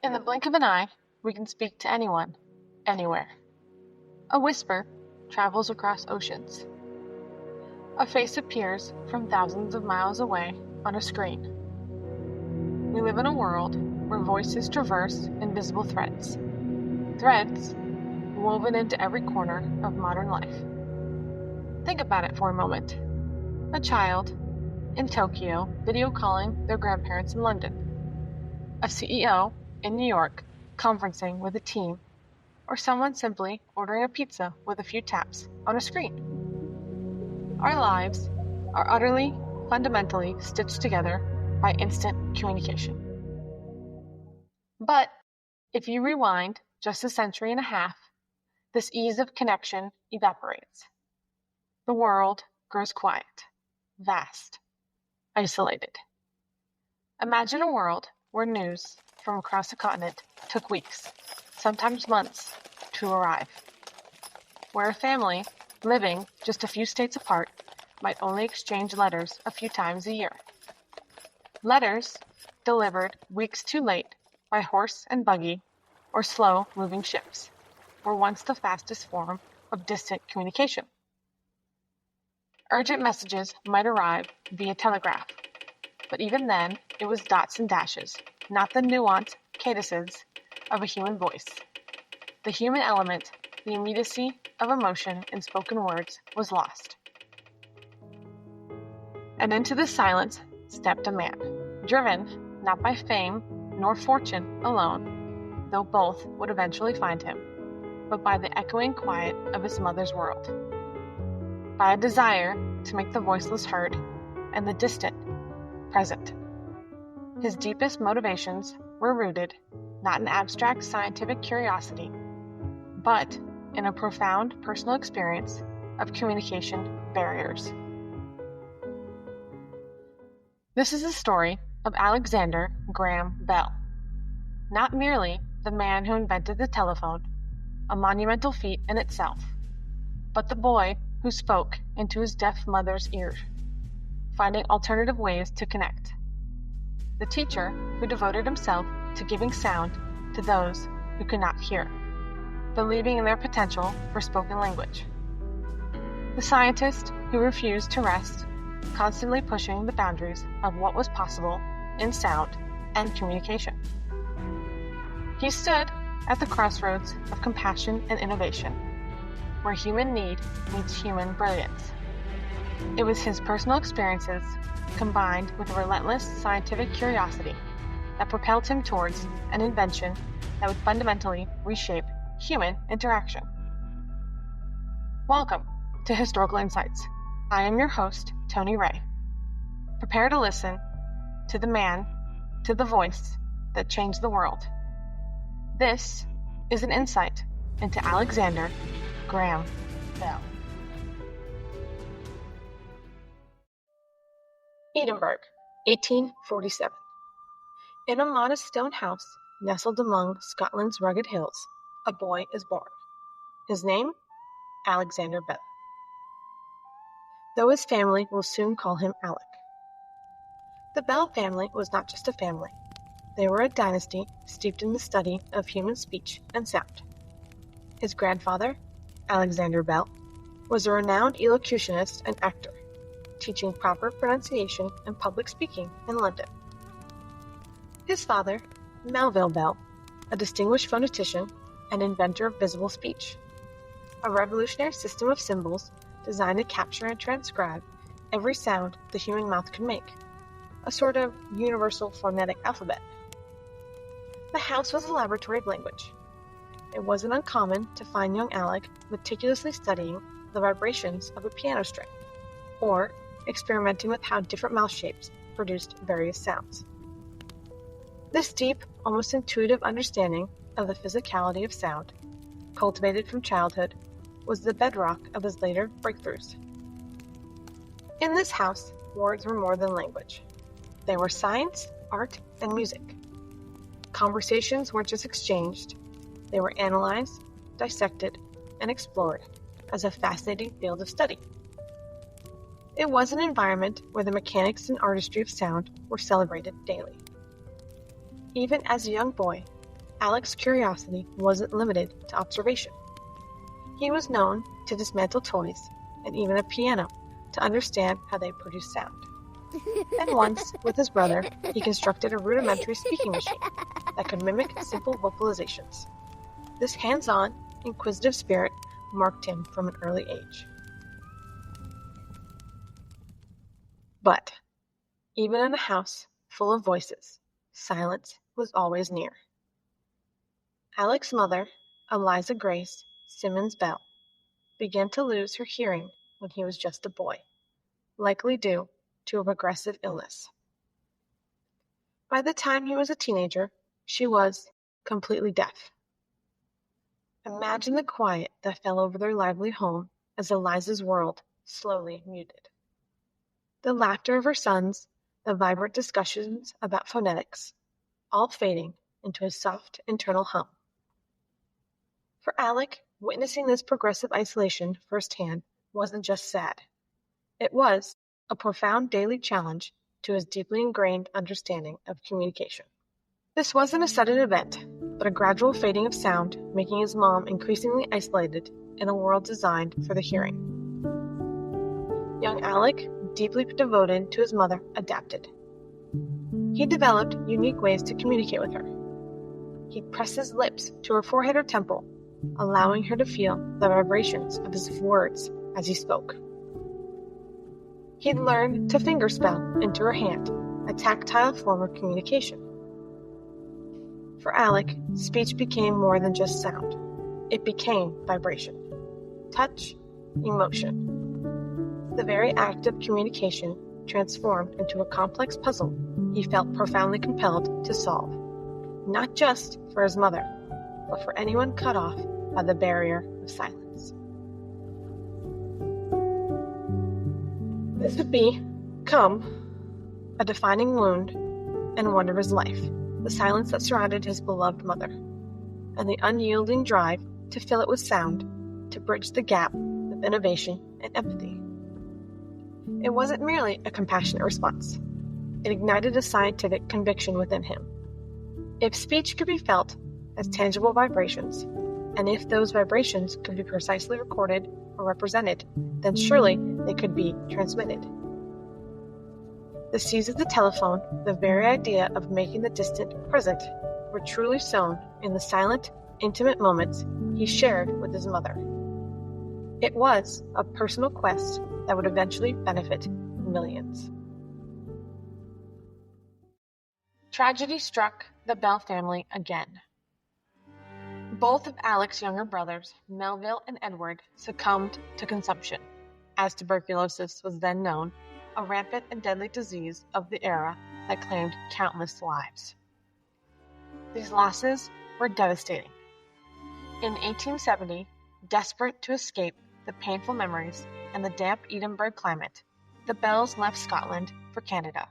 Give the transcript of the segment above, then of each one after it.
In the blink of an eye, we can speak to anyone, anywhere. A whisper travels across oceans. A face appears from thousands of miles away on a screen. We live in a world where voices traverse invisible threads. Threads woven into every corner of modern life. Think about it for a moment. A child in Tokyo video calling their grandparents in London. A CEO in New York conferencing with a team, or someone simply ordering a pizza with a few taps on a screen. Our lives are utterly, fundamentally stitched together by instant communication. But if you rewind just a century and a half, this ease of connection evaporates. The world grows quiet, vast, isolated. Imagine a world where news from across the continent took weeks, sometimes months, to arrive. Where a family living just a few states apart might only exchange letters a few times a year. Letters delivered weeks too late by horse and buggy or slow-moving ships were once the fastest form of distant communication. Urgent messages might arrive via telegraph, but even then it was dots and dashes, not the nuanced cadences of a human voice. The human element, the immediacy of emotion in spoken words, was lost. And into this silence stepped a man, driven not by fame nor fortune alone, though both would eventually find him, but by the echoing quiet of his mother's world, by a desire to make the voiceless heard and the distant present. His deepest motivations were rooted not in abstract scientific curiosity, but in a profound personal experience of communication barriers. This is the story of Alexander Graham Bell, not merely the man who invented the telephone, a monumental feat in itself, but the boy who spoke into his deaf mother's ear, finding alternative ways to connect. The teacher who devoted himself to giving sound to those who could not hear, believing in their potential for spoken language. The scientist who refused to rest, constantly pushing the boundaries of what was possible in sound and communication. He stood at the crossroads of compassion and innovation, where human need meets human brilliance. It was his personal experiences, combined with a relentless scientific curiosity, that propelled him towards an invention that would fundamentally reshape human interaction. Welcome to Historical Insights. I am your host, Tony Ray. Prepare to listen to the man, to the voice that changed the world. This is an insight into Alexander Graham Bell. Edinburgh, 1847. In a modest stone house nestled among Scotland's rugged hills, a boy is born. His name? Alexander Bell. Though his family will soon call him Alec. The Bell family was not just a family. They were a dynasty steeped in the study of human speech and sound. His grandfather, Alexander Bell, was a renowned elocutionist and actor, teaching proper pronunciation and public speaking in London. His father, Melville Bell, a distinguished phonetician and inventor of visible speech, a revolutionary system of symbols designed to capture and transcribe every sound the human mouth could make, a sort of universal phonetic alphabet. The house was a laboratory of language. It wasn't uncommon to find young Alec meticulously studying the vibrations of a piano string, or experimenting with how different mouth shapes produced various sounds. This deep, almost intuitive understanding of the physicality of sound, cultivated from childhood, was the bedrock of his later breakthroughs. In this house, words were more than language. They were science, art, and music. Conversations weren't just exchanged, they were analyzed, dissected, and explored as a fascinating field of study. It was an environment where the mechanics and artistry of sound were celebrated daily. Even as a young boy, Alec's curiosity wasn't limited to observation. He was known to dismantle toys and even a piano to understand how they produce sound. And once, with his brother, he constructed a rudimentary speaking machine that could mimic simple vocalizations. This hands-on, inquisitive spirit marked him from an early age. But, even in a house full of voices, silence was always near. Alec's mother, Elisha Gray Simmons Bell, began to lose her hearing when he was just a boy, likely due to a progressive illness. By the time he was a teenager, she was completely deaf. Imagine the quiet that fell over their lively home as Eliza's world slowly muted. The laughter of her sons, the vibrant discussions about phonetics, all fading into a soft internal hum. For Alec, witnessing this progressive isolation firsthand wasn't just sad. It was a profound daily challenge to his deeply ingrained understanding of communication. This wasn't a sudden event, but a gradual fading of sound, making his mom increasingly isolated in a world designed for the hearing. Young Alec, deeply devoted to his mother, adapted. He developed unique ways to communicate with her. He'd press his lips to her forehead or temple, allowing her to feel the vibrations of his words as he spoke. He'd learned to fingerspell into her hand, a tactile form of communication. For Alec, speech became more than just sound. It became vibration, touch, emotion. The very act of communication transformed into a complex puzzle he felt profoundly compelled to solve, not just for his mother, but for anyone cut off by the barrier of silence. This would become a defining wound and wonder of his life, the silence that surrounded his beloved mother, and the unyielding drive to fill it with sound, to bridge the gap with innovation and empathy. It wasn't merely a compassionate response. It ignited a scientific conviction within him. If speech could be felt as tangible vibrations, and if those vibrations could be precisely recorded or represented, then surely they could be transmitted. The seeds of the telephone, the very idea of making the distant present, were truly sown in the silent, intimate moments he shared with his mother. It was a personal quest that would eventually benefit millions. Tragedy struck the Bell family again. Both of Alec's younger brothers, Melville and Edward, succumbed to consumption, as tuberculosis was then known, a rampant and deadly disease of the era that claimed countless lives. These losses were devastating. In 1870, desperate to escape the painful memories and the damp Edinburgh climate, the Bells left Scotland for Canada,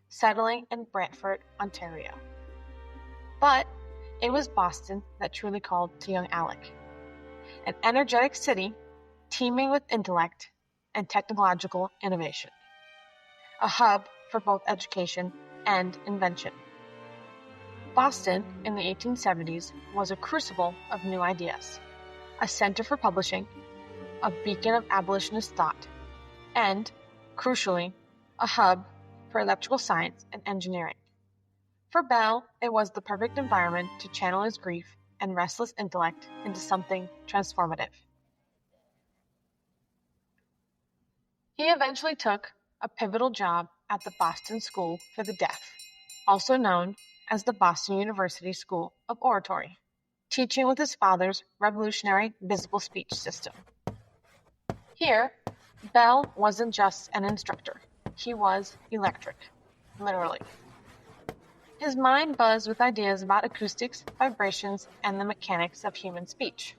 settling in Brantford, Ontario. But it was Boston that truly called to young Alec, an energetic city teeming with intellect and technological innovation, a hub for both education and invention. Boston in the 1870s was a crucible of new ideas, a center for publishing, a beacon of abolitionist thought, and, crucially, a hub for electrical science and engineering. For Bell, it was the perfect environment to channel his grief and restless intellect into something transformative. He eventually took a pivotal job at the Boston School for the Deaf, also known as the Boston University School of Oratory, teaching with his father's revolutionary visible speech system. Here, Bell wasn't just an instructor. He was electric, literally. His mind buzzed with ideas about acoustics, vibrations, and the mechanics of human speech.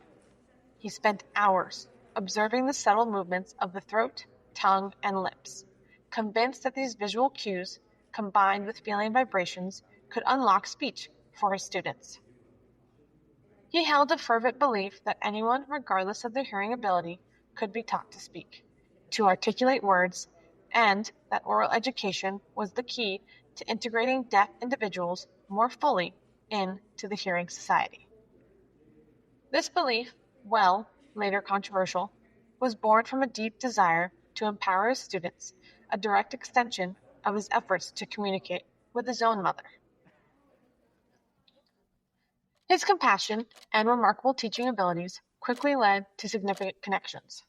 He spent hours observing the subtle movements of the throat, tongue, and lips, convinced that these visual cues, combined with feeling vibrations, could unlock speech for his students. He held a fervent belief that anyone, regardless of their hearing ability, could be taught to speak, to articulate words, and that oral education was the key to integrating deaf individuals more fully into the hearing society. This belief, well, later controversial, was born from a deep desire to empower his students, a direct extension of his efforts to communicate with his own mother. His compassion and remarkable teaching abilities quickly led to significant connections.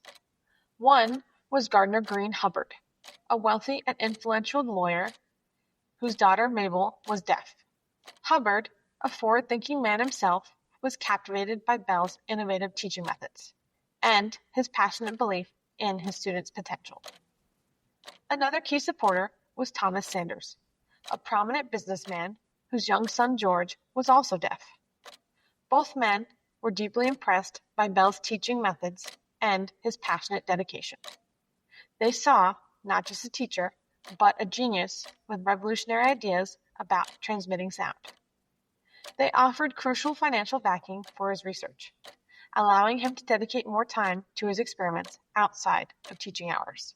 One was Gardner Greene Hubbard, a wealthy and influential lawyer whose daughter Mabel was deaf. Hubbard, a forward-thinking man himself, was captivated by Bell's innovative teaching methods and his passionate belief in his students' potential. Another key supporter was Thomas Sanders, a prominent businessman whose young son George was also deaf. Both men were deeply impressed by Bell's teaching methods and his passionate dedication. They saw not just a teacher, but a genius with revolutionary ideas about transmitting sound. They offered crucial financial backing for his research, allowing him to dedicate more time to his experiments outside of teaching hours.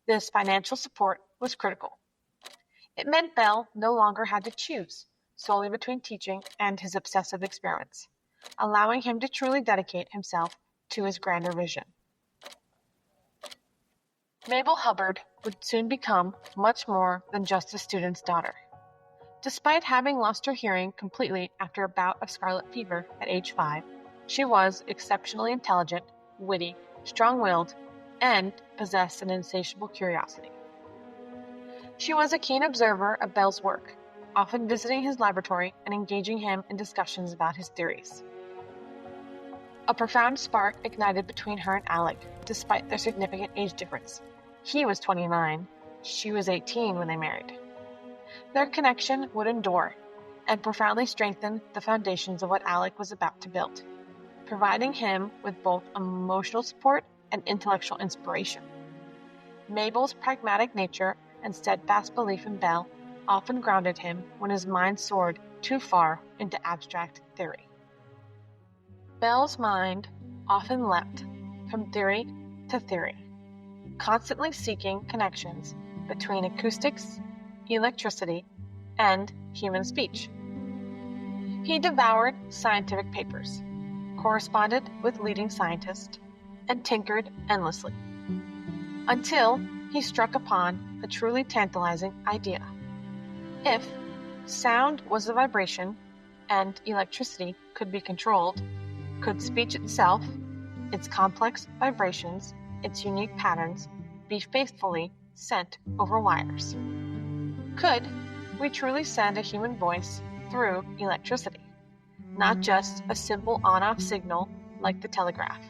This financial support was critical. It meant Bell no longer had to choose solely between teaching and his obsessive experiments, allowing him to truly dedicate himself to his grander vision. Mabel Hubbard would soon become much more than just a student's daughter. Despite having lost her hearing completely after a bout of scarlet fever at age 5, she was exceptionally intelligent, witty, strong-willed, and possessed an insatiable curiosity. She was a keen observer of Bell's work, often visiting his laboratory and engaging him in discussions about his theories. A profound spark ignited between her and Alec, despite their significant age difference. He was 29, she was 18 when they married. Their connection would endure and profoundly strengthen the foundations of what Alec was about to build, providing him with both emotional support and intellectual inspiration. Mabel's pragmatic nature and steadfast belief in Bell often grounded him when his mind soared too far into abstract theory. Bell's mind often leapt from theory to theory, constantly seeking connections between acoustics, electricity, and human speech. He devoured scientific papers, corresponded with leading scientists, and tinkered endlessly, until he struck upon a truly tantalizing idea. If sound was a vibration and electricity could be controlled, could speech itself, its complex vibrations, its unique patterns, be faithfully sent over wires? Could we truly send a human voice through electricity? Not just a simple on-off signal like the telegraph,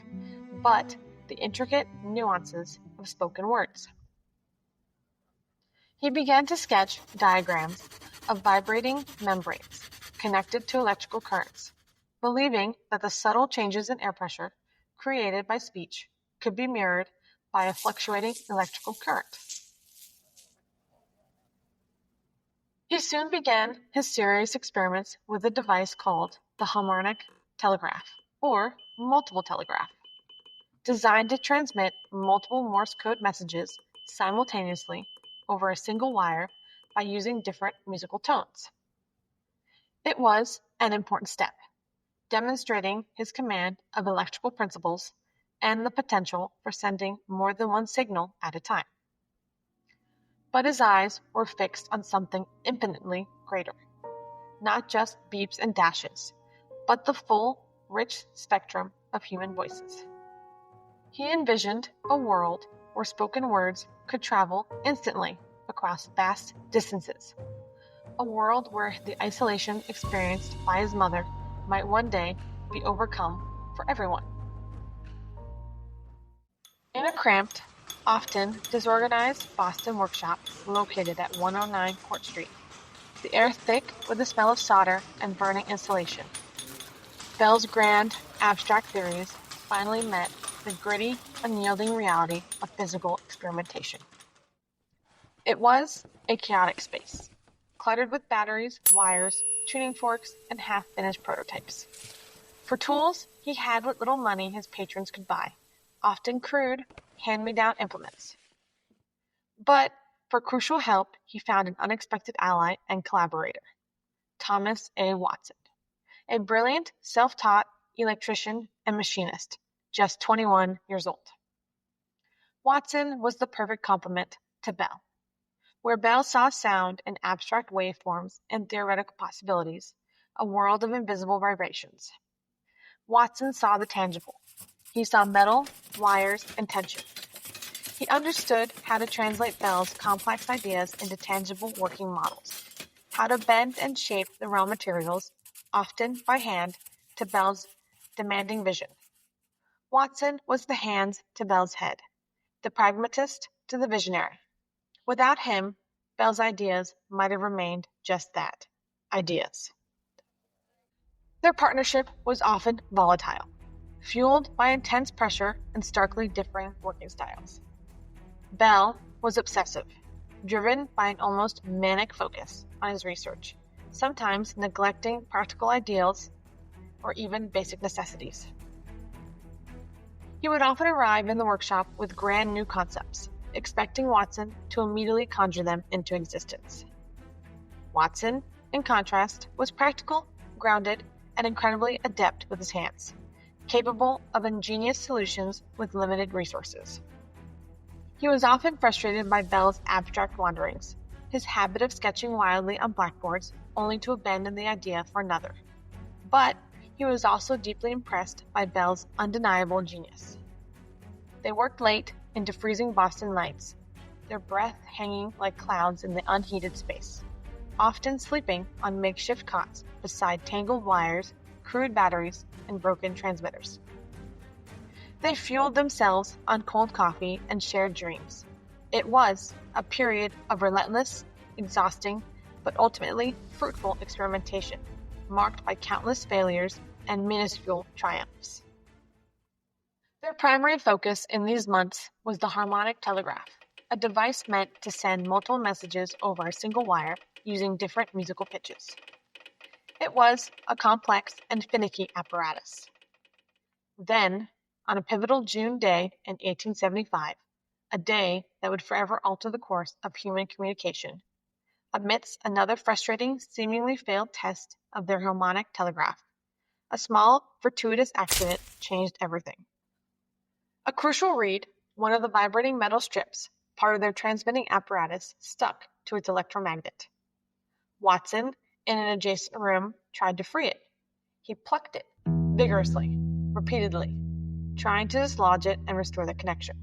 but the intricate nuances of spoken words. He began to sketch diagrams of vibrating membranes connected to electrical currents, believing that the subtle changes in air pressure created by speech could be mirrored by a fluctuating electrical current. He soon began his serious experiments with a device called the harmonic telegraph, or multiple telegraph, designed to transmit multiple Morse code messages simultaneously over a single wire by using different musical tones. It was an important step, demonstrating his command of electrical principles and the potential for sending more than one signal at a time. But his eyes were fixed on something infinitely greater, not just beeps and dashes, but the full, rich spectrum of human voices. He envisioned a world where spoken words could travel instantly across vast distances, a world where the isolation experienced by his mother might one day be overcome for everyone. In a cramped, often disorganized Boston workshop located at 109 Court Street, the air thick with the smell of solder and burning insulation, Bell's grand, abstract theories finally met the gritty, unyielding reality of physical experimentation. It was a chaotic space, cluttered with batteries, wires, tuning forks, and half-finished prototypes. For tools, he had what little money his patrons could buy, often crude, hand-me-down implements. But for crucial help, he found an unexpected ally and collaborator, Thomas A. Watson, a brilliant, self-taught electrician and machinist, just 21 years old. Watson was the perfect complement to Bell. Where Bell saw sound in abstract waveforms and theoretical possibilities, a world of invisible vibrations, Watson saw the tangible. He saw metal, wires, and tension. He understood how to translate Bell's complex ideas into tangible working models, how to bend and shape the raw materials, often by hand, to Bell's demanding vision. Watson was the hands to Bell's head, the pragmatist to the visionary. Without him, Bell's ideas might have remained just that, ideas. Their partnership was often volatile, fueled by intense pressure and starkly differing working styles. Bell was obsessive, driven by an almost manic focus on his research, sometimes neglecting practical ideals or even basic necessities. He would often arrive in the workshop with grand new concepts, expecting Watson to immediately conjure them into existence. Watson, in contrast, was practical, grounded, and incredibly adept with his hands, capable of ingenious solutions with limited resources. He was often frustrated by Bell's abstract wanderings, his habit of sketching wildly on blackboards only to abandon the idea for another. But he was also deeply impressed by Bell's undeniable genius. They worked late into freezing Boston nights, their breath hanging like clouds in the unheated space, often sleeping on makeshift cots beside tangled wires, crude batteries, and broken transmitters. They fueled themselves on cold coffee and shared dreams. It was a period of relentless, exhausting, but ultimately fruitful experimentation, marked by countless failures and minuscule triumphs. Their primary focus in these months was the harmonic telegraph, a device meant to send multiple messages over a single wire using different musical pitches. It was a complex and finicky apparatus. Then, on a pivotal June day in 1875, a day that would forever alter the course of human communication, amidst another frustrating, seemingly failed test of their harmonic telegraph, a small, fortuitous accident changed everything. A crucial reed, one of the vibrating metal strips, part of their transmitting apparatus, stuck to its electromagnet. Watson, in an adjacent room, tried to free it. He plucked it, vigorously, repeatedly, trying to dislodge it and restore the connection.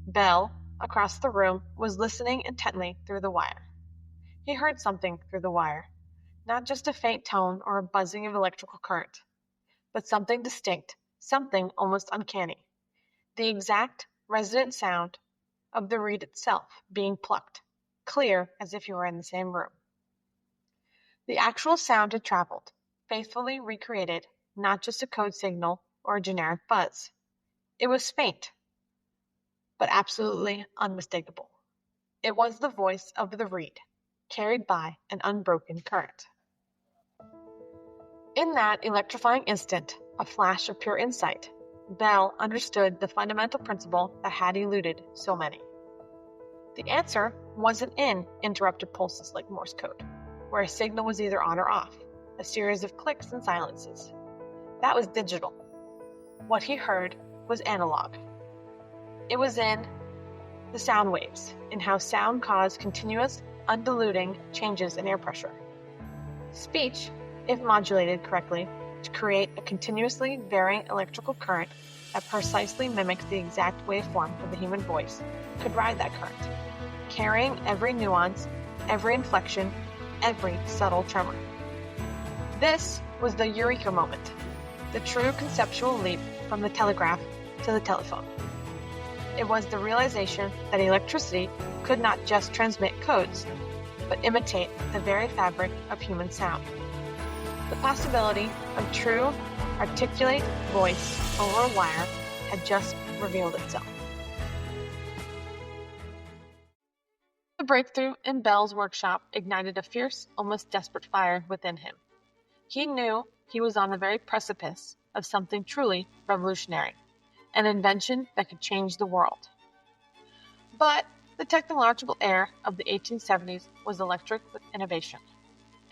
Bell, across the room, was listening intently through the wire. He heard something through the wire, not just a faint tone or a buzzing of electrical current, but something distinct, something almost uncanny. The exact, resonant sound of the reed itself being plucked, clear as if you were in the same room. The actual sound had traveled, faithfully recreated, not just a code signal or a generic buzz. It was faint, but absolutely unmistakable. It was the voice of the reed, carried by an unbroken current. In that electrifying instant, a flash of pure insight, Bell understood the fundamental principle that had eluded so many. The answer wasn't in interrupted pulses like Morse code, where a signal was either on or off, a series of clicks and silences. That was digital. What he heard was analog. It was in the sound waves, in how sound caused continuous, undiluting changes in air pressure. Speech, if modulated correctly, to create a continuously varying electrical current that precisely mimics the exact waveform of the human voice, could ride that current, carrying every nuance, every inflection, every subtle tremor. This was the eureka moment, the true conceptual leap from the telegraph to the telephone. It was the realization that electricity could not just transmit codes, but imitate the very fabric of human sound. The possibility of true, articulate voice over a wire had just revealed itself. The breakthrough in Bell's workshop ignited a fierce, almost desperate fire within him. He knew he was on the very precipice of something truly revolutionary, an invention that could change the world. But the technological era of the 1870s was electric with innovation.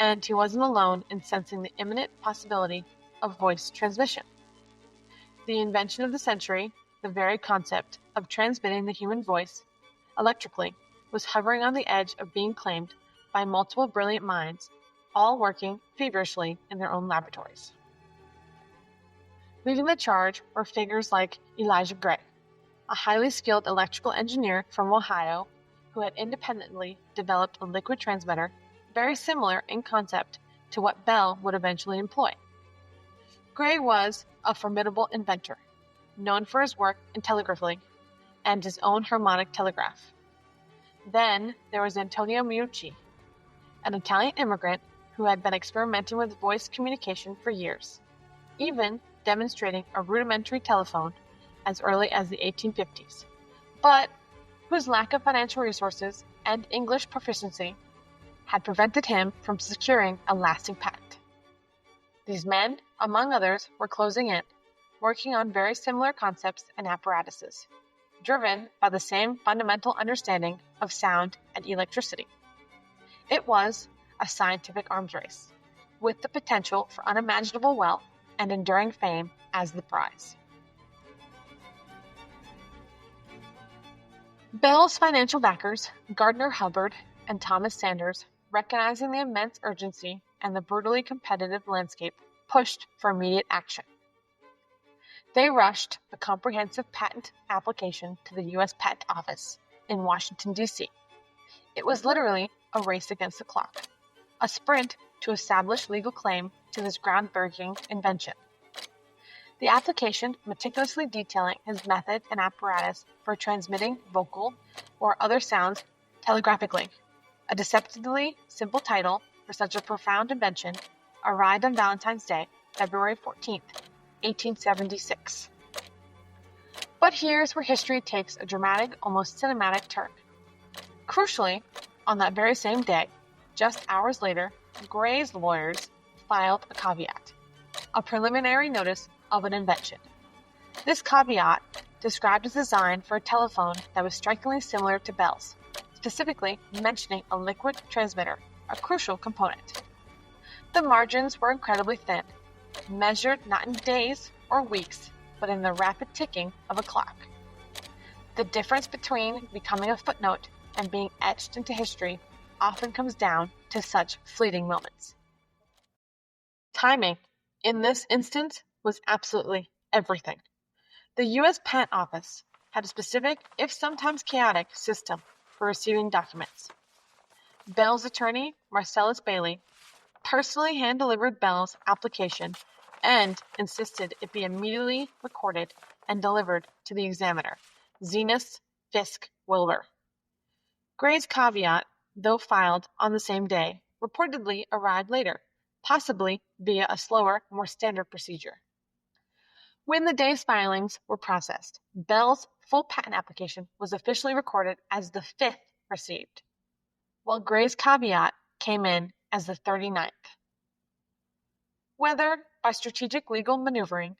and he wasn't alone in sensing the imminent possibility of voice transmission. The invention of the century, the very concept of transmitting the human voice electrically, was hovering on the edge of being claimed by multiple brilliant minds, all working feverishly in their own laboratories. Leading the charge were figures like Elisha Gray, a highly skilled electrical engineer from Ohio who had independently developed a liquid transmitter very similar in concept to what Bell would eventually employ. Gray was a formidable inventor, known for his work in telegraphy and his own harmonic telegraph. Then there was Antonio Meucci, an Italian immigrant who had been experimenting with voice communication for years, even demonstrating a rudimentary telephone as early as the 1850s, but whose lack of financial resources and English proficiency had prevented him from securing a lasting patent. These men, among others, were closing in, working on very similar concepts and apparatuses, driven by the same fundamental understanding of sound and electricity. It was a scientific arms race, with the potential for unimaginable wealth and enduring fame as the prize. Bell's financial backers, Gardner Hubbard and Thomas Sanders, recognizing the immense urgency and the brutally competitive landscape, pushed for immediate action. They rushed the comprehensive patent application to the U.S. Patent Office in Washington, D.C. It was literally a race against the clock, a sprint to establish legal claim to this groundbreaking invention. The application meticulously detailing his method and apparatus for transmitting vocal or other sounds telegraphically, a deceptively simple title for such a profound invention, arrived on Valentine's Day, February 14th, 1876. But here's where history takes a dramatic, almost cinematic turn. Crucially, on that very same day, just hours later, Gray's lawyers filed a caveat, a preliminary notice of an invention. This caveat described his design for a telephone that was strikingly similar to Bell's, specifically mentioning a liquid transmitter, a crucial component. The margins were incredibly thin, measured not in days or weeks, but in the rapid ticking of a clock. The difference between becoming a footnote and being etched into history often comes down to such fleeting moments. Timing, in this instance, was absolutely everything. The U.S. Patent Office had a specific, if sometimes chaotic, system for receiving documents. Bell's attorney, Marcellus Bailey, personally hand-delivered Bell's application and insisted it be immediately recorded and delivered to the examiner, Zenas Fisk Wilbur. Gray's caveat, though filed on the same day, reportedly arrived later, possibly via a slower, more standard procedure. When the day's filings were processed, Bell's full patent application was officially recorded as the 5th received, while Gray's caveat came in as the 39th. Whether by strategic legal maneuvering,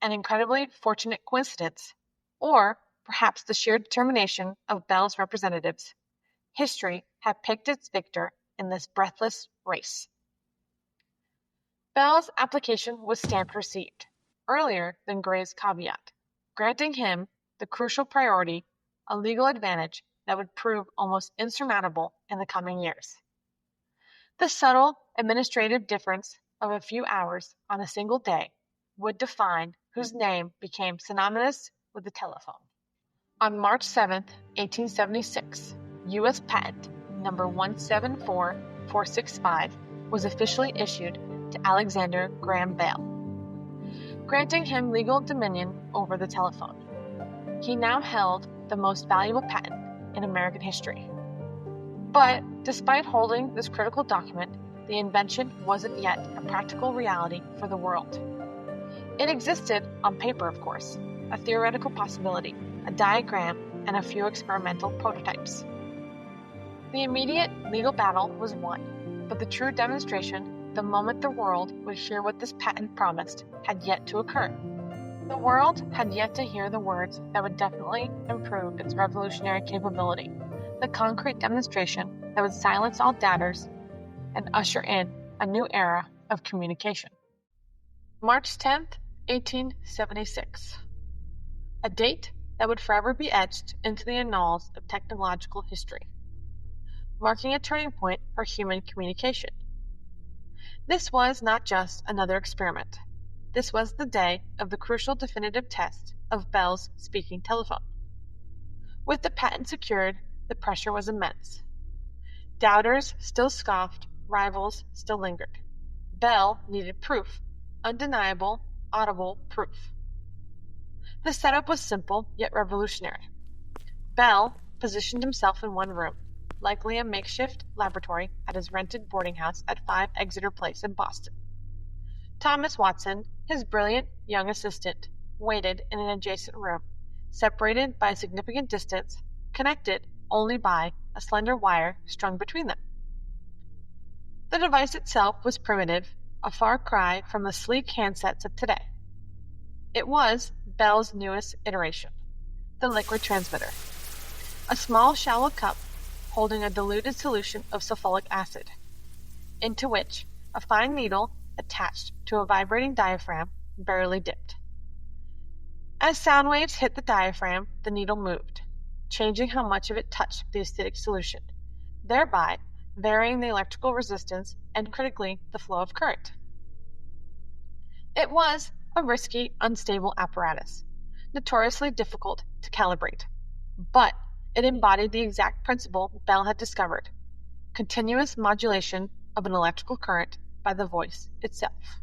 an incredibly fortunate coincidence, or perhaps the sheer determination of Bell's representatives, history had picked its victor in this breathless race. Bell's application was stamped received, earlier than Gray's caveat, granting him the crucial priority, a legal advantage that would prove almost insurmountable in the coming years. The subtle administrative difference of a few hours on a single day would define whose name became synonymous with the telephone. On March 7, 1876, U.S. Patent number 174465 was officially issued to Alexander Graham Bell, granting him legal dominion over the telephone. He now held the most valuable patent in American history. But despite holding this critical document, the invention wasn't yet a practical reality for the world. It existed on paper, of course, a theoretical possibility, a diagram, and a few experimental prototypes. The immediate legal battle was won, but the true demonstration, the moment the world would hear what this patent promised, had yet to occur. The world had yet to hear the words that would definitely improve its revolutionary capability, the concrete demonstration that would silence all doubters and usher in a new era of communication. March 10th, 1876. A date that would forever be etched into the annals of technological history, marking a turning point for human communication. This was not just another experiment. This was the day of the crucial definitive test of Bell's speaking telephone. With the patent secured, the pressure was immense. Doubters still scoffed, rivals still lingered. Bell needed proof, undeniable, audible proof. The setup was simple yet revolutionary. Bell positioned himself in one room, likely a makeshift laboratory at his rented boarding house at 5 Exeter Place in Boston. Thomas Watson, his brilliant young assistant, waited in an adjacent room, separated by a significant distance, connected only by a slender wire strung between them. The device itself was primitive, a far cry from the sleek handsets of today. It was Bell's newest iteration, the liquid transmitter, a small shallow cup holding a diluted solution of sulfuric acid, into which a fine needle attached to a vibrating diaphragm barely dipped. As sound waves hit the diaphragm, the needle moved, changing how much of it touched the acidic solution, thereby varying the electrical resistance and critically the flow of current. It was a risky, unstable apparatus, notoriously difficult to calibrate, but it embodied the exact principle Bell had discovered: continuous modulation of an electrical current by the voice itself.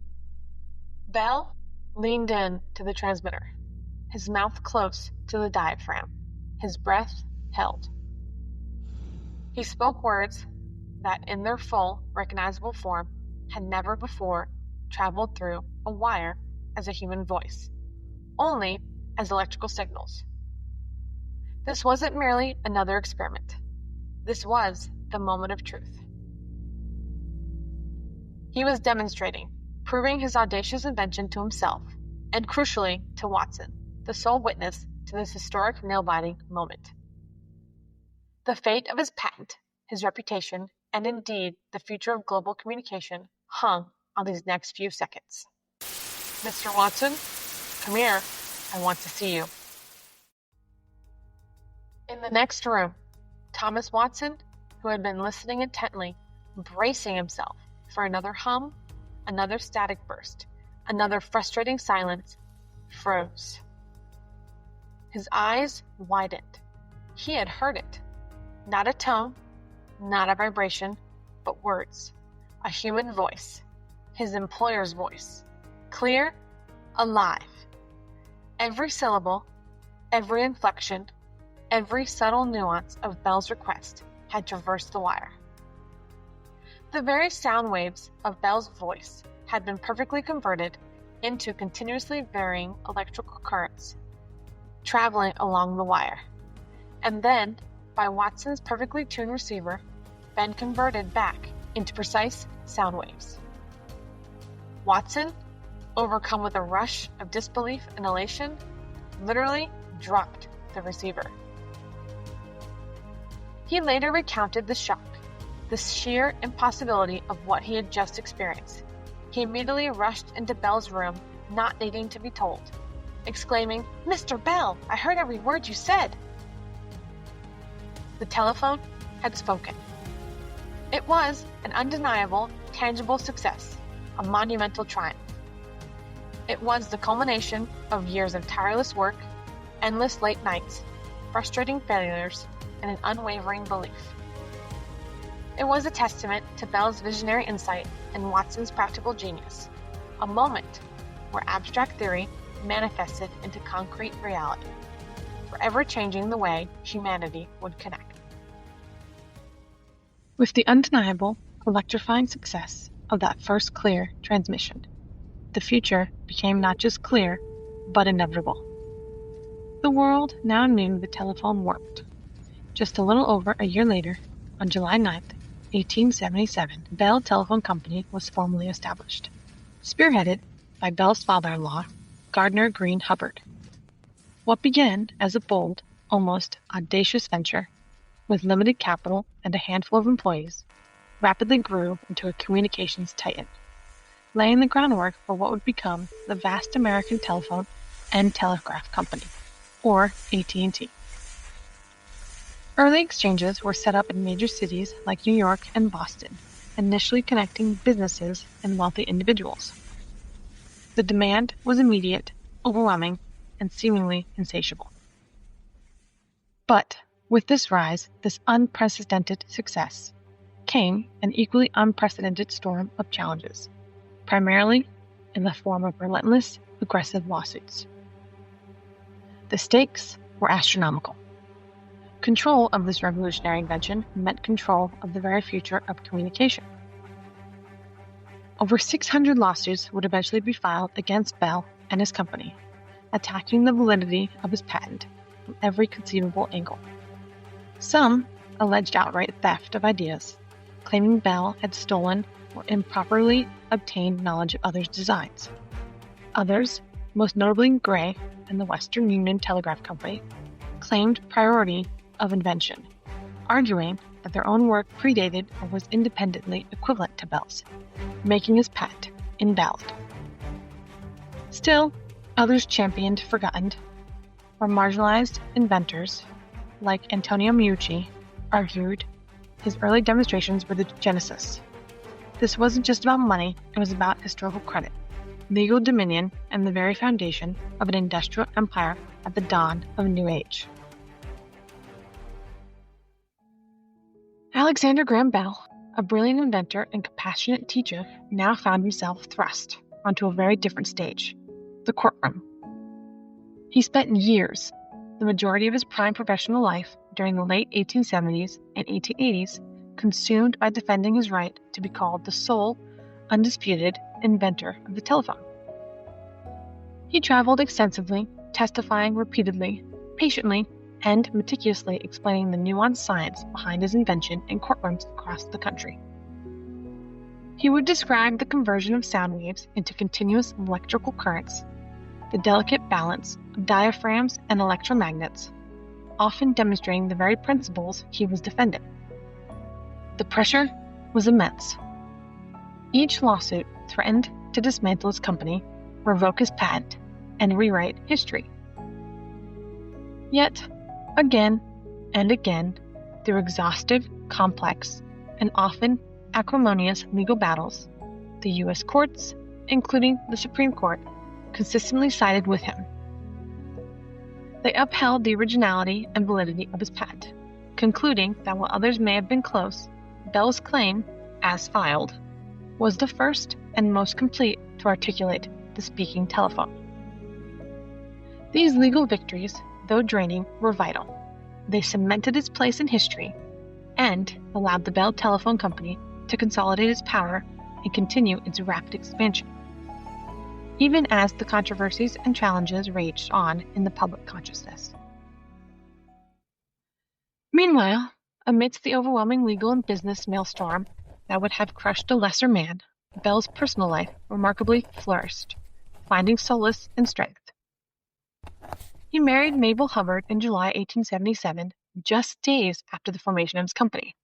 Bell leaned in to the transmitter, his mouth close to the diaphragm, his breath held. He spoke words that, in their full, recognizable form, had never before traveled through a wire as a human voice, only as electrical signals. This wasn't merely another experiment. This was the moment of truth. He was demonstrating, proving his audacious invention to himself, and crucially to Watson, the sole witness to this historic nail-biting moment. The fate of his patent, his reputation, and indeed the future of global communication hung on these next few seconds. Mr. Watson, come here. I want to see you. In the next room, Thomas Watson, who had been listening intently, bracing himself for another hum, another static burst, another frustrating silence, froze. His eyes widened. He had heard it. Not a tone, not a vibration, but words. A human voice. His employer's voice. Clear, alive. Every syllable, every inflection, every subtle nuance of Bell's request had traversed the wire. The very sound waves of Bell's voice had been perfectly converted into continuously varying electrical currents, traveling along the wire, and then, by Watson's perfectly tuned receiver, been converted back into precise sound waves. Watson, overcome with a rush of disbelief and elation, literally dropped the receiver. He later recounted the shock, the sheer impossibility of what he had just experienced. He immediately rushed into Bell's room, not needing to be told, exclaiming, "Mr. Bell, I heard every word you said." The telephone had spoken. It was an undeniable, tangible success, a monumental triumph. It was the culmination of years of tireless work, endless late nights, frustrating failures, and an unwavering belief. It was a testament to Bell's visionary insight and Watson's practical genius, a moment where abstract theory manifested into concrete reality, forever changing the way humanity would connect. With the undeniable, electrifying success of that first clear transmission, the future became not just clear, but inevitable. The world now knew the telephone worked. Just a little over a year later, on July 9th, 1877, Bell Telephone Company was formally established, spearheaded by Bell's father-in-law, Gardner Green Hubbard. What began as a bold, almost audacious venture, with limited capital and a handful of employees, rapidly grew into a communications titan, laying the groundwork for what would become the vast American Telephone and Telegraph Company, or AT&T. Early exchanges were set up in major cities like New York and Boston, initially connecting businesses and wealthy individuals. The demand was immediate, overwhelming, and seemingly insatiable. But with this rise, this unprecedented success, came an equally unprecedented storm of challenges, primarily in the form of relentless, aggressive lawsuits. The stakes were astronomical. Control of this revolutionary invention meant control of the very future of communication. Over 600 lawsuits would eventually be filed against Bell and his company, attacking the validity of his patent from every conceivable angle. Some alleged outright theft of ideas, claiming Bell had stolen or improperly obtained knowledge of others' designs. Others, most notably Gray and the Western Union Telegraph Company, claimed priority of invention, arguing that their own work predated or was independently equivalent to Bell's, making his patent invalid. Still, others championed forgotten or marginalized inventors, like Antonio Meucci, argued his early demonstrations were the genesis. This wasn't just about money, it was about historical credit, legal dominion, and the very foundation of an industrial empire at the dawn of a new age. Alexander Graham Bell, a brilliant inventor and compassionate teacher, now found himself thrust onto a very different stage, the courtroom. He spent years, the majority of his prime professional life during the late 1870s and 1880s, consumed by defending his right to be called the sole, undisputed inventor of the telephone. He traveled extensively, testifying repeatedly, patiently, and meticulously explaining the nuanced science behind his invention in courtrooms across the country. He would describe the conversion of sound waves into continuous electrical currents, the delicate balance of diaphragms and electromagnets, often demonstrating the very principles he was defending. The pressure was immense. Each lawsuit threatened to dismantle his company, revoke his patent, and rewrite history. Yet, again and again, through exhaustive, complex, and often acrimonious legal battles, the U.S. courts, including the Supreme Court, consistently sided with him. They upheld the originality and validity of his patent, concluding that while others may have been close, Bell's claim, as filed, was the first and most complete to articulate the speaking telephone. These legal victories, though draining, were vital. They cemented its place in history and allowed the Bell Telephone Company to consolidate its power and continue its rapid expansion, even as the controversies and challenges raged on in the public consciousness. Meanwhile, amidst the overwhelming legal and business maelstrom that would have crushed a lesser man, Bell's personal life remarkably flourished, finding solace and strength. He married Mabel Hubbard in July 1877, just days after the formation of his company.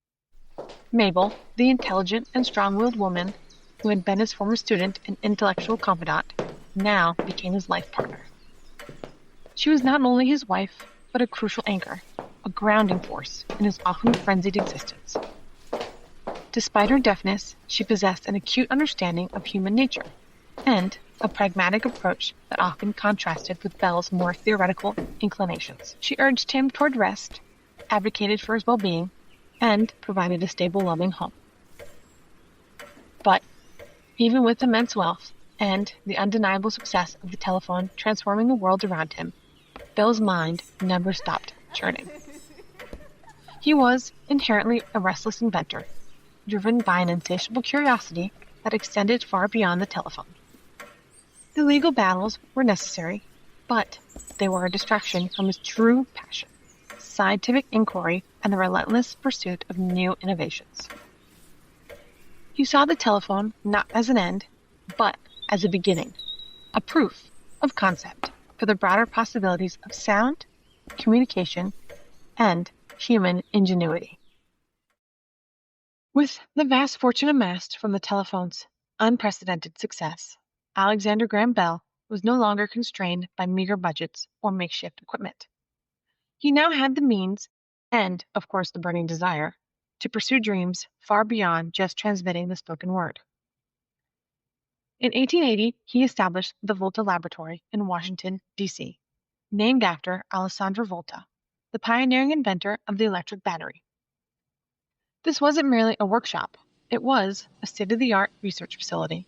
Mabel, the intelligent and strong-willed woman who had been his former student and intellectual confidant, now became his life partner. She was not only his wife, but a crucial anchor, a grounding force in his often frenzied existence. Despite her deafness, she possessed an acute understanding of human nature and a pragmatic approach that often contrasted with Bell's more theoretical inclinations. She urged him toward rest, advocated for his well-being, and provided a stable, loving home. But even with immense wealth and the undeniable success of the telephone transforming the world around him, Bell's mind never stopped churning. He was inherently a restless inventor, driven by an insatiable curiosity that extended far beyond the telephone. The legal battles were necessary, but they were a distraction from his true passion, scientific inquiry and the relentless pursuit of new innovations. He saw the telephone not as an end, but as a beginning, a proof of concept for the broader possibilities of sound, communication, and human ingenuity. With the vast fortune amassed from the telephone's unprecedented success, Alexander Graham Bell was no longer constrained by meager budgets or makeshift equipment. He now had the means, and, of course, the burning desire, to pursue dreams far beyond just transmitting the spoken word. In 1880, he established the Volta Laboratory in Washington, D.C., named after Alessandro Volta, the pioneering inventor of the electric battery. This wasn't merely a workshop, it was a state-of-the-art research facility,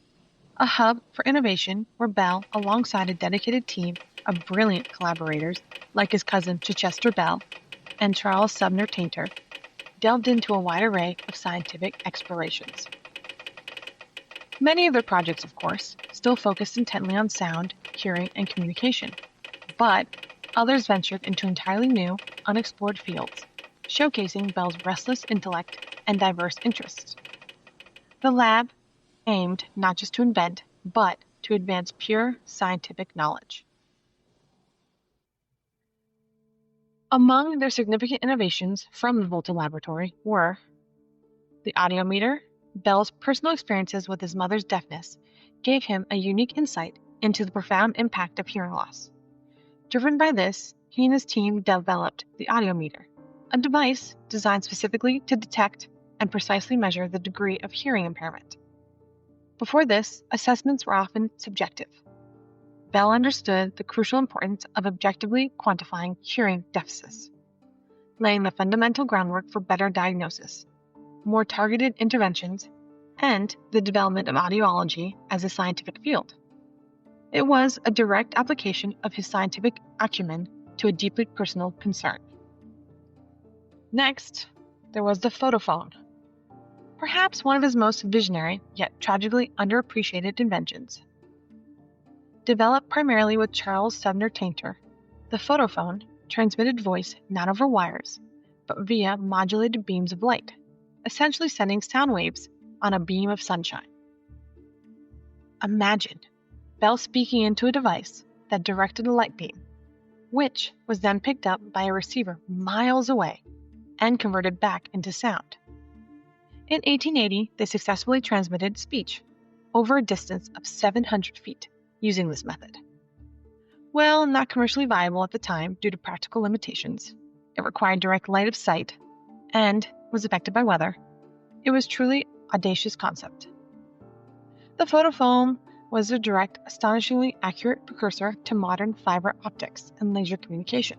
a hub for innovation where Bell, alongside a dedicated team of brilliant collaborators like his cousin Chichester Bell and Charles Sumner Tainter, delved into a wide array of scientific explorations. Many of their projects, of course, still focused intently on sound, hearing, and communication, but others ventured into entirely new, unexplored fields, showcasing Bell's restless intellect and diverse interests. The lab aimed not just to invent, but to advance pure scientific knowledge. Among their significant innovations from the Volta Laboratory were the audiometer. Bell's personal experiences with his mother's deafness gave him a unique insight into the profound impact of hearing loss. Driven by this, he and his team developed the audiometer, a device designed specifically to detect and precisely measure the degree of hearing impairment. Before this, assessments were often subjective. Bell understood the crucial importance of objectively quantifying hearing deficits, laying the fundamental groundwork for better diagnosis, more targeted interventions, and the development of audiology as a scientific field. It was a direct application of his scientific acumen to a deeply personal concern. Next, there was the photophone, perhaps one of his most visionary yet tragically underappreciated inventions. Developed primarily with Charles Sumner Tainter, the photophone transmitted voice not over wires, but via modulated beams of light, essentially sending sound waves on a beam of sunshine. Imagine Bell speaking into a device that directed a light beam, which was then picked up by a receiver miles away and converted back into sound. In 1880, they successfully transmitted speech over a distance of 700 feet using this method. Well, not commercially viable at the time due to practical limitations. It required direct light of sight and was affected by weather. It was truly audacious concept. The photophone was a direct, astonishingly accurate precursor to modern fiber optics and laser communication,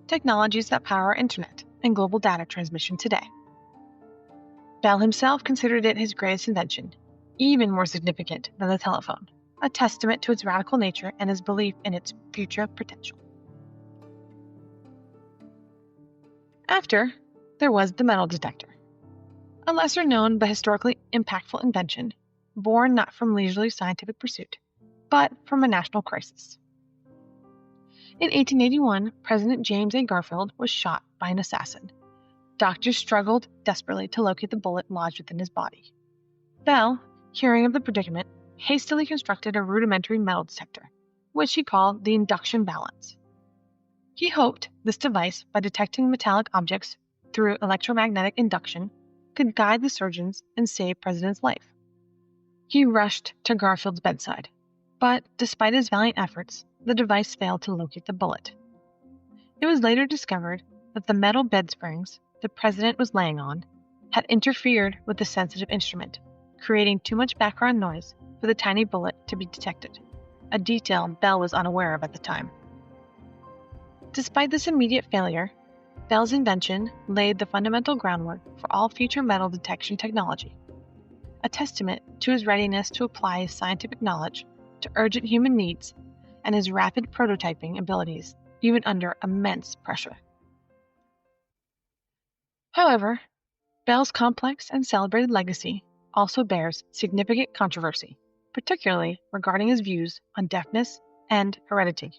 technologies that power our internet and global data transmission today. Bell himself considered it his greatest invention, even more significant than the telephone, a testament to its radical nature and his belief in its future potential. After, there was the metal detector, a lesser-known but historically impactful invention, born not from leisurely scientific pursuit, but from a national crisis. In 1881, President James A. Garfield was shot by an assassin. Doctors struggled desperately to locate the bullet lodged within his body. Bell, hearing of the predicament, hastily constructed a rudimentary metal detector, which he called the induction balance. He hoped this device, by detecting metallic objects through electromagnetic induction, could guide the surgeons and save the president's life. He rushed to Garfield's bedside, but despite his valiant efforts, the device failed to locate the bullet. It was later discovered that the metal bed springs the president was laying on had interfered with the sensitive instrument, creating too much background noise for the tiny bullet to be detected, a detail Bell was unaware of at the time. Despite this immediate failure, Bell's invention laid the fundamental groundwork for all future metal detection technology, a testament to his readiness to apply his scientific knowledge to urgent human needs and his rapid prototyping abilities even under immense pressure. However, Bell's complex and celebrated legacy also bears significant controversy, particularly regarding his views on deafness and heredity.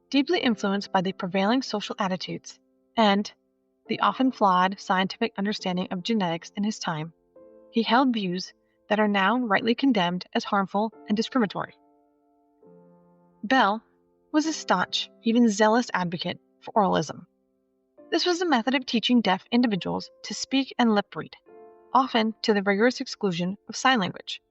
Deeply influenced by the prevailing social attitudes and the often flawed scientific understanding of genetics in his time, he held views that are now rightly condemned as harmful and discriminatory. Bell was a staunch, even zealous advocate for oralism, This was a method of teaching deaf individuals to speak and lip read, often to the rigorous exclusion of sign language.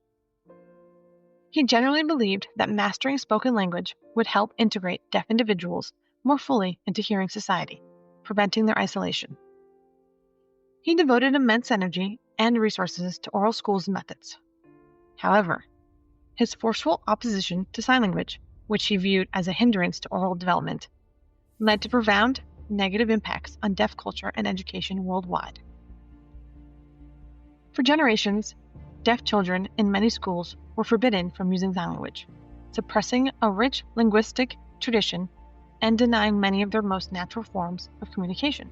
He generally believed that mastering spoken language would help integrate deaf individuals more fully into hearing society, preventing their isolation. He devoted immense energy and resources to oral schools and methods. However, his forceful opposition to sign language, which he viewed as a hindrance to oral development, led to profound negative impacts on deaf culture and education worldwide. For generations, deaf children in many schools were forbidden from using sign language, suppressing a rich linguistic tradition and denying many of their most natural forms of communication.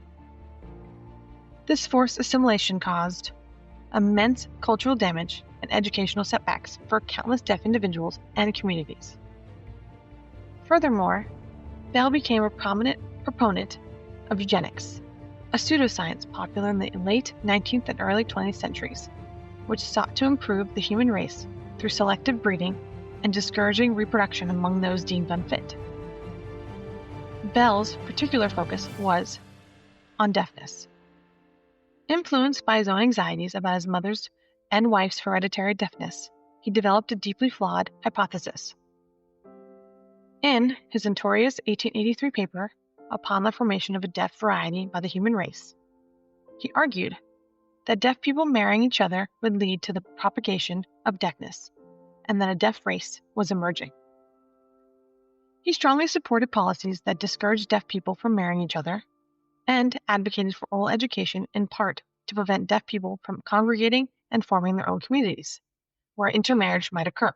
This forced assimilation caused immense cultural damage and educational setbacks for countless deaf individuals and communities. Furthermore, Bell became a prominent proponent of eugenics, a pseudoscience popular in the late 19th and early 20th centuries, which sought to improve the human race through selective breeding and discouraging reproduction among those deemed unfit. Bell's particular focus was on deafness. Influenced by his own anxieties about his mother's and wife's hereditary deafness, he developed a deeply flawed hypothesis. In his notorious 1883 paper, Upon the Formation of a Deaf Variety by the Human Race, he argued that deaf people marrying each other would lead to the propagation of deafness, and that a deaf race was emerging. He strongly supported policies that discouraged deaf people from marrying each other, and advocated for oral education in part to prevent deaf people from congregating and forming their own communities, where intermarriage might occur.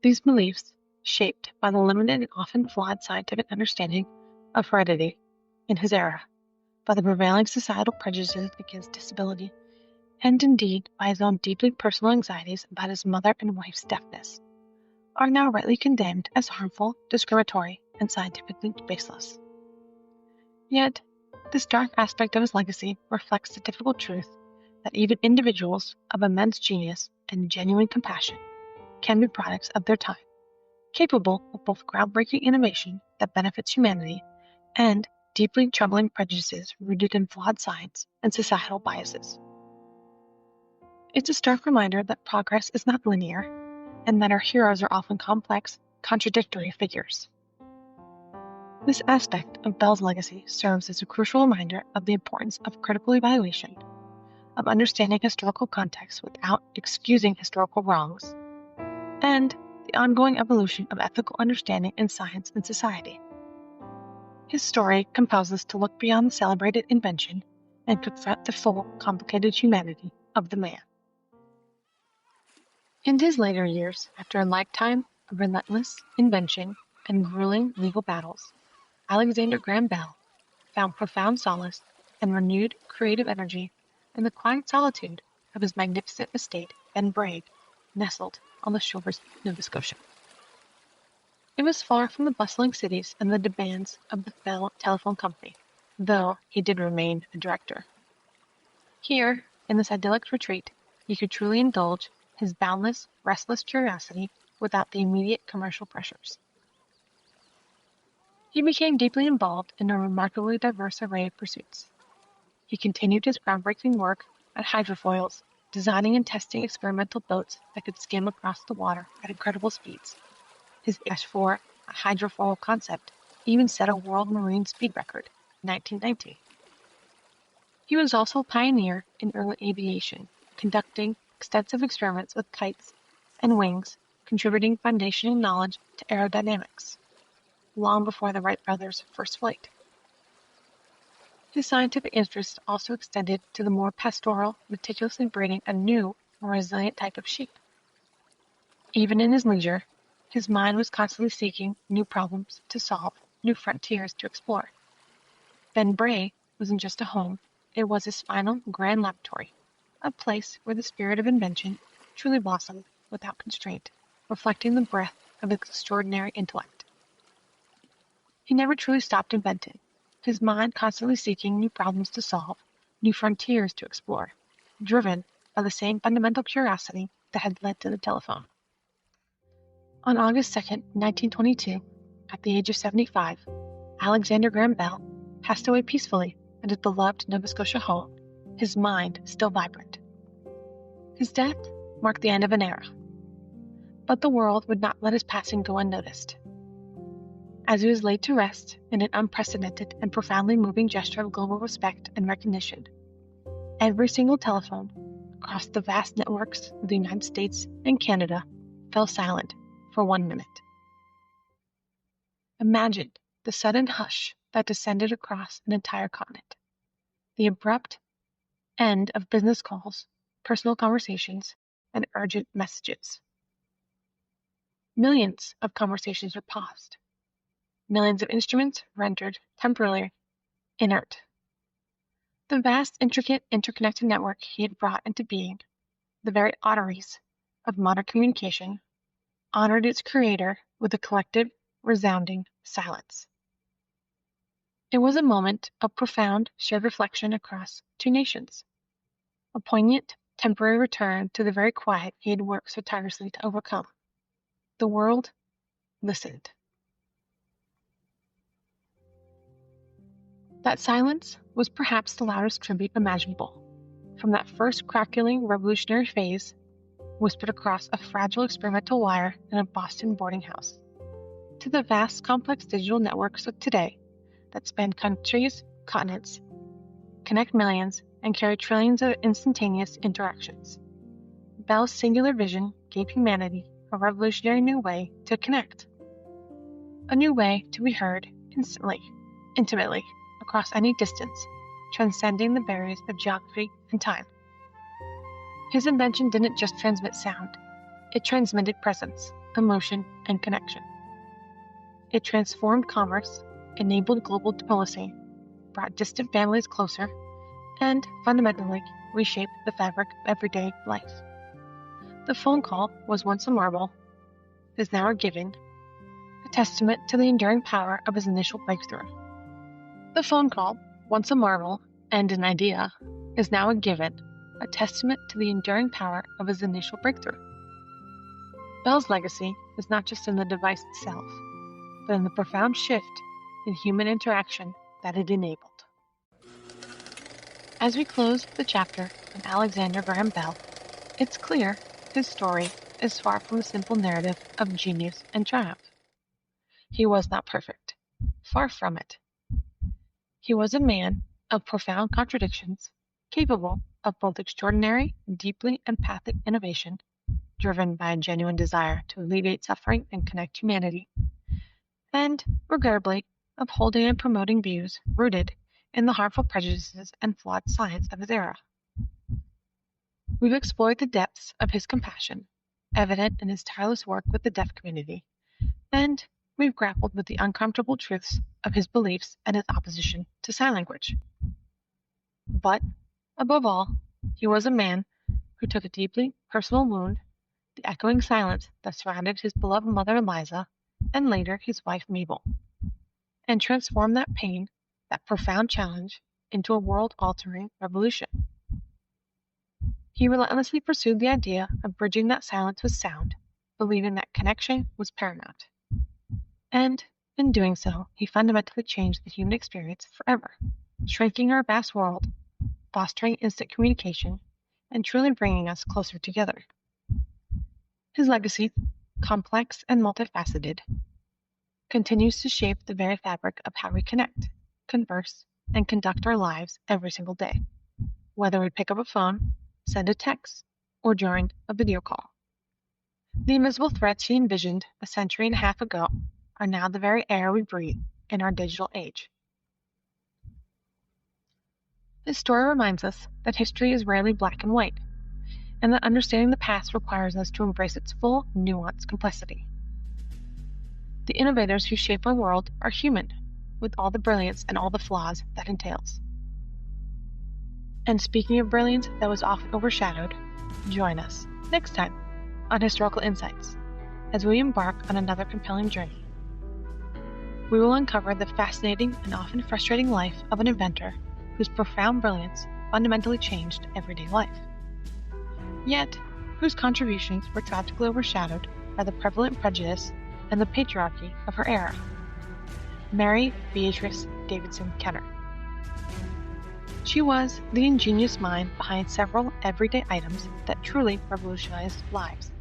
These beliefs, shaped by the limited and often flawed scientific understanding of heredity in his era, by the prevailing societal prejudices against disability, and indeed by his own deeply personal anxieties about his mother and wife's deafness, are now rightly condemned as harmful, discriminatory, and scientifically baseless. Yet, this dark aspect of his legacy reflects the difficult truth that even individuals of immense genius and genuine compassion can be products of their time, capable of both groundbreaking innovation that benefits humanity and deeply troubling prejudices rooted in flawed science and societal biases. It's a stark reminder that progress is not linear, and that our heroes are often complex, contradictory figures. This aspect of Bell's legacy serves as a crucial reminder of the importance of critical evaluation, of understanding historical context without excusing historical wrongs, and the ongoing evolution of ethical understanding in science and society. His story compels us to look beyond the celebrated invention and confront the full, complicated humanity of the man. In his later years, after a lifetime of relentless invention and grueling legal battles, Alexander Graham Bell found profound solace and renewed creative energy in the quiet solitude of his magnificent estate, Benbraig, nestled on the shores of Nova Scotia. It was far from the bustling cities and the demands of the Bell Telephone Company, though he did remain a director. Here, in this idyllic retreat, he could truly indulge his boundless, restless curiosity without the immediate commercial pressures. He became deeply involved in a remarkably diverse array of pursuits. He continued his groundbreaking work on hydrofoils, designing and testing experimental boats that could skim across the water at incredible speeds. His H4 hydrofoil concept even set a world marine speed record in 1990. He was also a pioneer in early aviation, conducting extensive experiments with kites and wings, contributing foundational knowledge to aerodynamics, long before the Wright brothers' first flight. His scientific interests also extended to the more pastoral, meticulously breeding a new, more resilient type of sheep. Even in his leisure, his mind was constantly seeking new problems to solve, new frontiers to explore. Benbraig wasn't just a home, it was his final grand laboratory, a place where the spirit of invention truly blossomed without constraint, reflecting the breadth of his extraordinary intellect. He never truly stopped inventing, his mind constantly seeking new problems to solve, new frontiers to explore, driven by the same fundamental curiosity that had led to the telephone. On August 2, 1922, at the age of 75, Alexander Graham Bell, passed away peacefully at his beloved Nova Scotia home, his mind still vibrant. His death marked the end of an era, but the world would not let his passing go unnoticed. As he was laid to rest in an unprecedented and profoundly moving gesture of global respect and recognition, every single telephone across the vast networks of the United States and Canada fell silent for 1 minute. Imagine the sudden hush that descended across an entire continent. The abrupt end of business calls, personal conversations, and urgent messages. Millions of conversations were paused. Millions of instruments rendered temporarily inert. The vast, intricate, interconnected network he had brought into being, the very arteries of modern communication, honored its creator with a collective, resounding silence. It was a moment of profound shared reflection across two nations, a poignant, temporary return to the very quiet he had worked so tirelessly to overcome. The world listened. That silence was perhaps the loudest tribute imaginable, from that first crackling revolutionary phase whispered across a fragile experimental wire in a Boston boarding house, to the vast complex digital networks of today that span countries, continents, connect millions, and carry trillions of instantaneous interactions. Bell's singular vision gave humanity a revolutionary new way to connect, a new way to be heard instantly, intimately, across any distance, transcending the barriers of geography and time. His invention didn't just transmit sound, it transmitted presence, emotion, and connection. It transformed commerce, enabled global diplomacy, brought distant families closer, and fundamentally reshaped the fabric of everyday life. The phone call was once a marvel, is now a given, a testament to the enduring power of his initial breakthrough. The phone call, once a marvel and an idea, is now a given, a testament to the enduring power of his initial breakthrough. Bell's legacy is not just in the device itself, but in the profound shift in human interaction that it enabled. As we close the chapter on Alexander Graham Bell, it's clear his story is far from a simple narrative of genius and triumph. He was not perfect. Far from it. He was a man of profound contradictions, capable of both extraordinary and deeply empathic innovation, driven by a genuine desire to alleviate suffering and connect humanity, and, regrettably, upholding and promoting views rooted in the harmful prejudices and flawed science of his era. We've explored the depths of his compassion, evident in his tireless work with the deaf community, and we've grappled with the uncomfortable truths of his beliefs and his opposition to sign language. But, above all, he was a man who took a deeply personal wound, the echoing silence that surrounded his beloved mother Eliza, and later his wife Mabel, and transformed that pain, that profound challenge, into a world-altering revolution. He relentlessly pursued the idea of bridging that silence with sound, believing that connection was paramount. And, in doing so, he fundamentally changed the human experience forever, shrinking our vast world, fostering instant communication, and truly bringing us closer together. His legacy, complex and multifaceted, continues to shape the very fabric of how we connect, converse, and conduct our lives every single day, whether we pick up a phone, send a text, or join a video call. The invisible threats he envisioned a century and a half ago are now the very air we breathe in our digital age. This story reminds us that history is rarely black and white, and that understanding the past requires us to embrace its full, nuanced complexity. The innovators who shape our world are human, with all the brilliance and all the flaws that entails. And speaking of brilliance that was often overshadowed, join us next time on Historical Insights as we embark on another compelling journey. We will uncover the fascinating and often frustrating life of an inventor whose profound brilliance fundamentally changed everyday life, yet whose contributions were tragically overshadowed by the prevalent prejudice and the patriarchy of her era. Mary Beatrice Davidson Kenner. She was the ingenious mind behind several everyday items that truly revolutionized lives,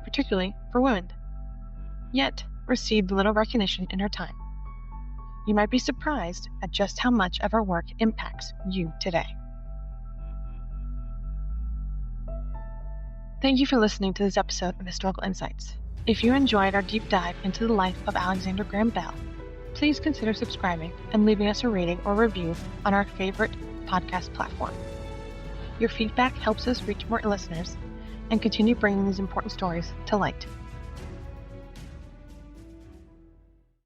particularly for women, yet received little recognition in her time. You might be surprised at just how much of her work impacts you today. Thank you for listening to this episode of Historical Insights. If you enjoyed our deep dive into the life of Alexander Graham Bell, please consider subscribing and leaving us a rating or review on our favorite podcast platform. Your feedback helps us reach more listeners and continue bringing these important stories to light.